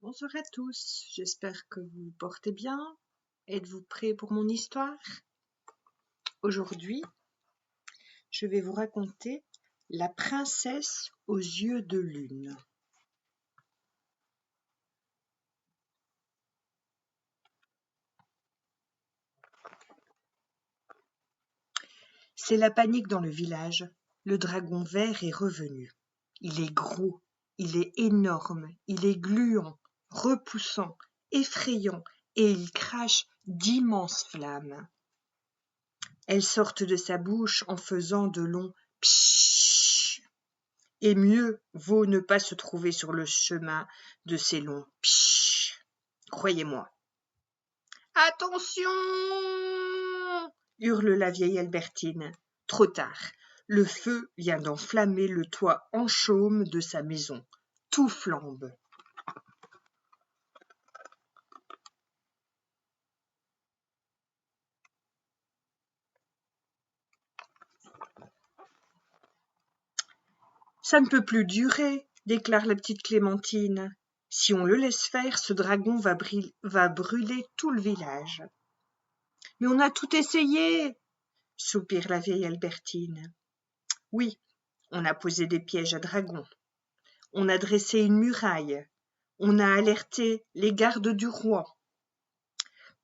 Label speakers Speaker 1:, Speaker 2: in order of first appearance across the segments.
Speaker 1: Bonsoir à tous, j'espère que vous vous portez bien. Êtes-vous prêts pour mon histoire? Aujourd'hui, je vais vous raconter La princesse aux yeux de lune. C'est la panique dans le village. Le dragon vert est revenu. Il est gros, il est énorme, il est gluant, repoussant, effrayant, et il crache d'immenses flammes. Elles sortent de sa bouche en faisant de longs pshhh. Et mieux vaut ne pas se trouver sur le chemin de ces longs pshhh. Croyez-moi. Attention! Hurle la vieille Albertine. Trop tard. Le feu vient d'enflammer le toit en chaume de sa maison. Tout flambe. Ça ne peut plus durer, déclare la petite Clémentine. Si on le laisse faire, ce dragon va brûler tout le village. Mais on a tout essayé, soupire la vieille Albertine. Oui, on a posé des pièges à dragons, on a dressé une muraille, on a alerté les gardes du roi.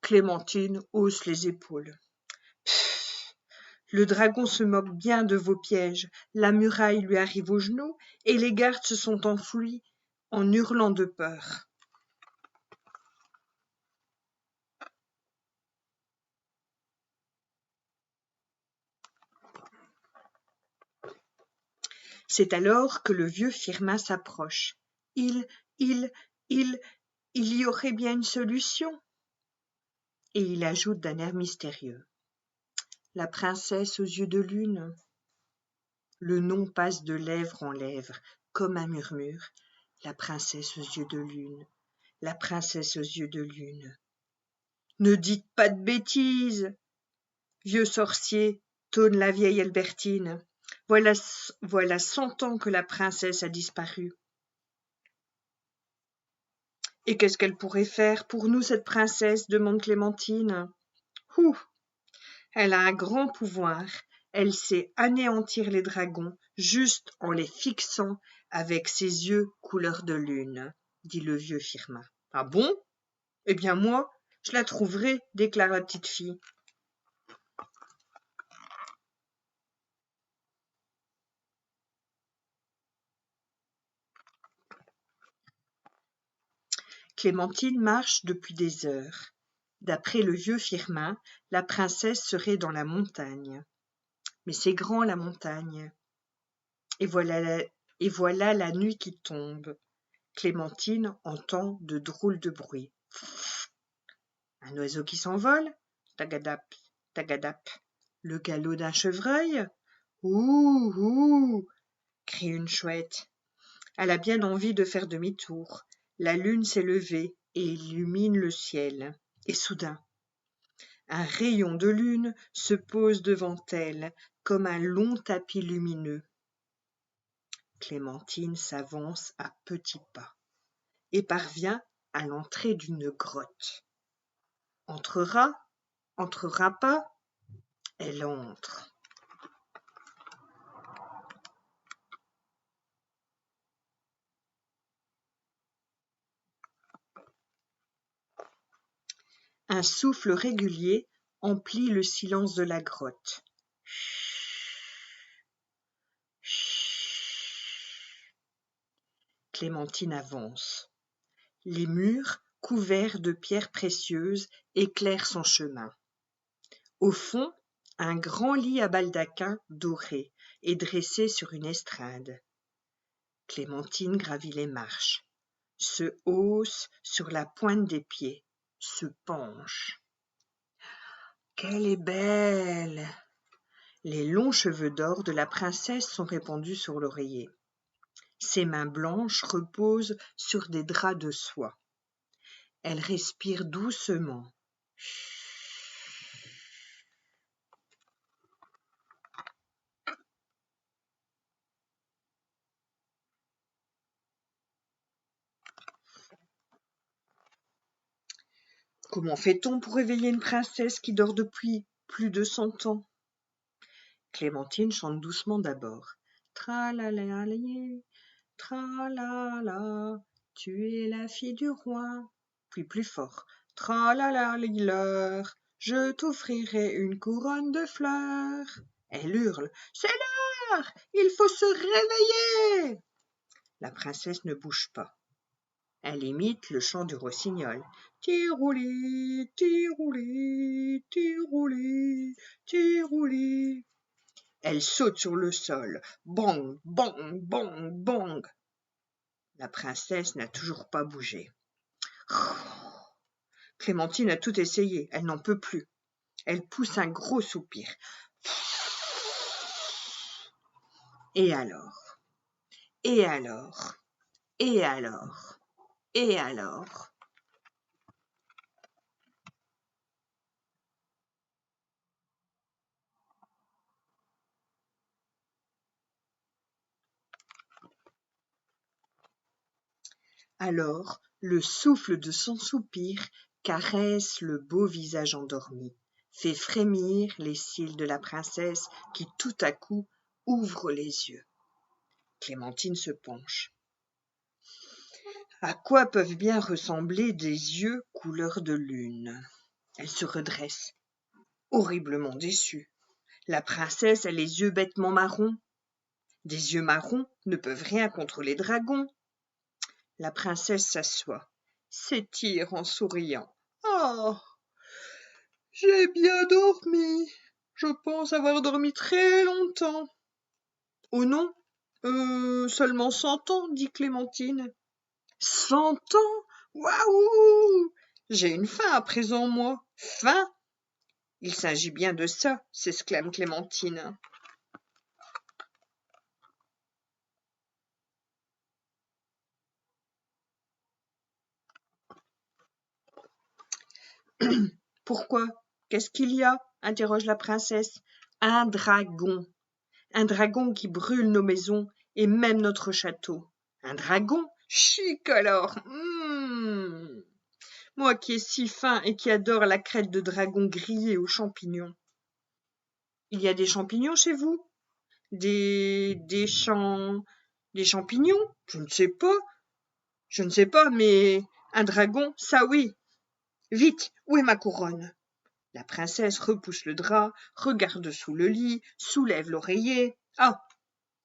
Speaker 1: Clémentine hausse les épaules. Pfff, le dragon se moque bien de vos pièges, la muraille lui arrive aux genoux et les gardes se sont enfuis en hurlant de peur. C'est alors que le vieux Firmin s'approche. Il y aurait bien une solution. Et il ajoute d'un air mystérieux. La princesse aux yeux de lune. Le nom passe de lèvre en lèvre, comme un murmure. La princesse aux yeux de lune. La princesse aux yeux de lune. Ne dites pas de bêtises, vieux sorcier, tonne la vieille Albertine. Voilà 100 ans que la princesse a disparu. Et qu'est-ce qu'elle pourrait faire pour nous, cette princesse? Demande Clémentine. Ouh! Elle a un grand pouvoir. Elle sait anéantir les dragons juste en les fixant avec ses yeux couleur de lune, dit le vieux Firmin. Ah bon? Eh bien moi, je la trouverai, déclare la petite fille. Clémentine marche depuis des heures. D'après le vieux Firmin, la princesse serait dans la montagne. Mais c'est grand la montagne. Et voilà la nuit qui tombe. Clémentine entend de drôles de bruits. Un oiseau qui s'envole, tagadap, tagadap. Le galop d'un chevreuil, ouh, ouh, crie une chouette. Elle a bien envie de faire demi-tour. La lune s'est levée et illumine le ciel. Et soudain, un rayon de lune se pose devant elle comme un long tapis lumineux. Clémentine s'avance à petits pas et parvient à l'entrée d'une grotte. Entrera pas, elle entre. Un souffle régulier emplit le silence de la grotte. Clémentine avance. Les murs, couverts de pierres précieuses, éclairent son chemin. Au fond, un grand lit à baldaquin doré est dressé sur une estrade. Clémentine gravit les marches, se hausse sur la pointe des pieds, se penche. Qu'elle est belle! Les longs cheveux d'or de la princesse sont répandus sur l'oreiller. Ses mains blanches reposent sur des draps de soie. Elle respire doucement. Comment fait-on pour réveiller une princesse qui dort depuis plus de 100 ans? Clémentine chante doucement d'abord. Tralalalié, tralala, tu es la fille du roi. Puis plus fort. Tralalalieur, je t'offrirai une couronne de fleurs. Elle hurle. C'est l'heure! Il faut se réveiller! La princesse ne bouge pas. Elle imite le chant du rossignol. Tirouli, tirouli, tirouli, tirouli. Elle saute sur le sol. Bang, bang, bang, bang. La princesse n'a toujours pas bougé. Clémentine a tout essayé. Elle n'en peut plus. Elle pousse un gros soupir. Et alors? Et alors? Et alors? Et alors? Alors, le souffle de son soupir caresse le beau visage endormi, fait frémir les cils de la princesse qui tout à coup ouvre les yeux. Clémentine se penche. À quoi peuvent bien ressembler des yeux couleur de lune? Elle se redresse, horriblement déçue. La princesse a les yeux bêtement marrons. Des yeux marrons ne peuvent rien contre les dragons. La princesse s'assoit, s'étire en souriant. « Oh, j'ai bien dormi. Je pense avoir dormi très longtemps. »« Oh non, seulement 100 ans, dit Clémentine. »« 100 ans? Waouh! J'ai une faim à présent, moi. Faim? Il s'agit bien de ça, s'exclame Clémentine. Pourquoi? Qu'est-ce qu'il y a? Interroge la princesse. Un dragon. Un dragon qui brûle nos maisons et même notre château. Un dragon? Chic alors. Moi qui ai si faim et qui adore la crête de dragon grillée aux champignons. Il y a des champignons chez vous? Des champignons? Je ne sais pas. Je ne sais pas, mais un dragon, ça oui. Vite, où est ma couronne? La princesse repousse le drap, regarde sous le lit, soulève l'oreiller. Ah!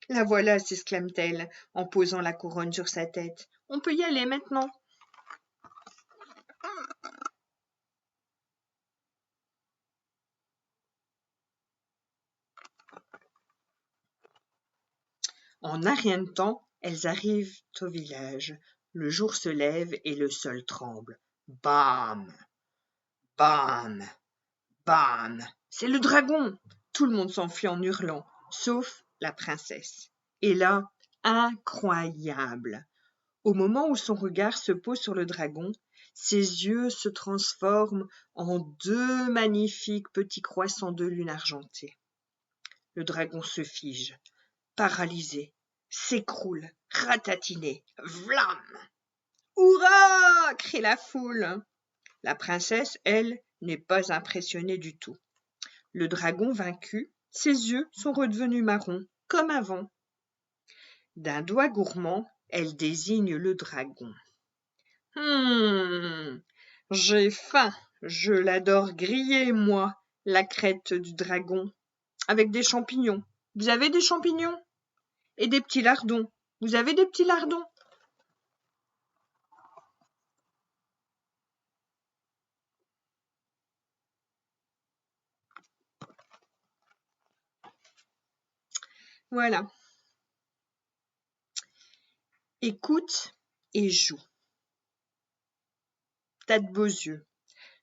Speaker 1: La voilà, s'exclame-t-elle, en posant la couronne sur sa tête. On peut y aller maintenant. En un rien de temps, elles arrivent au village. Le jour se lève et le sol tremble. Bam! Bam! Bam! C'est le dragon! Tout le monde s'enfuit en hurlant, sauf la princesse. Et là, incroyable! Au moment où son regard se pose sur le dragon, ses yeux se transforment en deux magnifiques petits croissants de lune argentés. Le dragon se fige, paralysé, s'écroule, ratatiné. Vlam! Hurrah! Crie la foule. La princesse, elle, n'est pas impressionnée du tout. Le dragon vaincu, ses yeux sont redevenus marrons, comme avant. D'un doigt gourmand, elle désigne le dragon. J'ai faim, je l'adore griller, moi, la crête du dragon, avec des champignons. Vous avez des champignons? Et des petits lardons. Vous avez des petits lardons? Voilà. Écoute et joue. T'as de beaux yeux.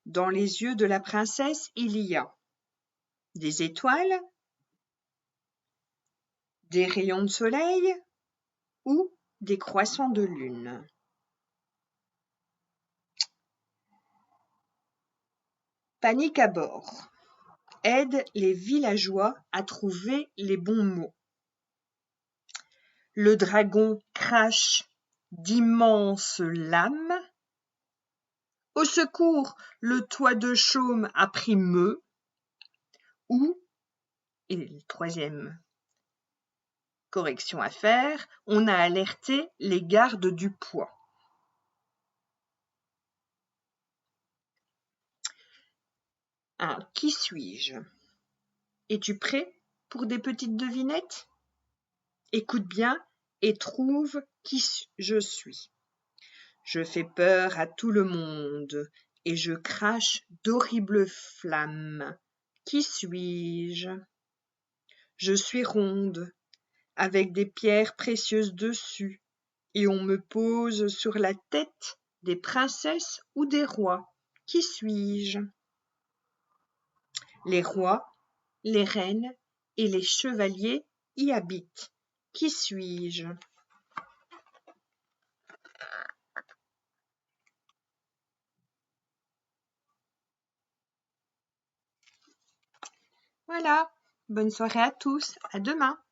Speaker 1: Dans les yeux de la princesse, il y a des étoiles, des rayons de soleil ou des croissants de lune. Panique à bord. Aide les villageois à trouver les bons mots. Le dragon crache d'immenses lames Au secours, le toit de chaume a pris me. Ou, et le troisième correction à faire, on a alerté les gardes du poids. Qui suis-je? Es-tu prêt pour des petites devinettes? Écoute bien et trouve qui je suis. Je fais peur à tout le monde et je crache d'horribles flammes. Qui suis-je? Je suis ronde, avec des pierres précieuses dessus, et on me pose sur la tête des princesses ou des rois. Qui suis-je? Les rois, les reines et les chevaliers y habitent. Qui suis-je? Voilà, bonne soirée à tous, à demain.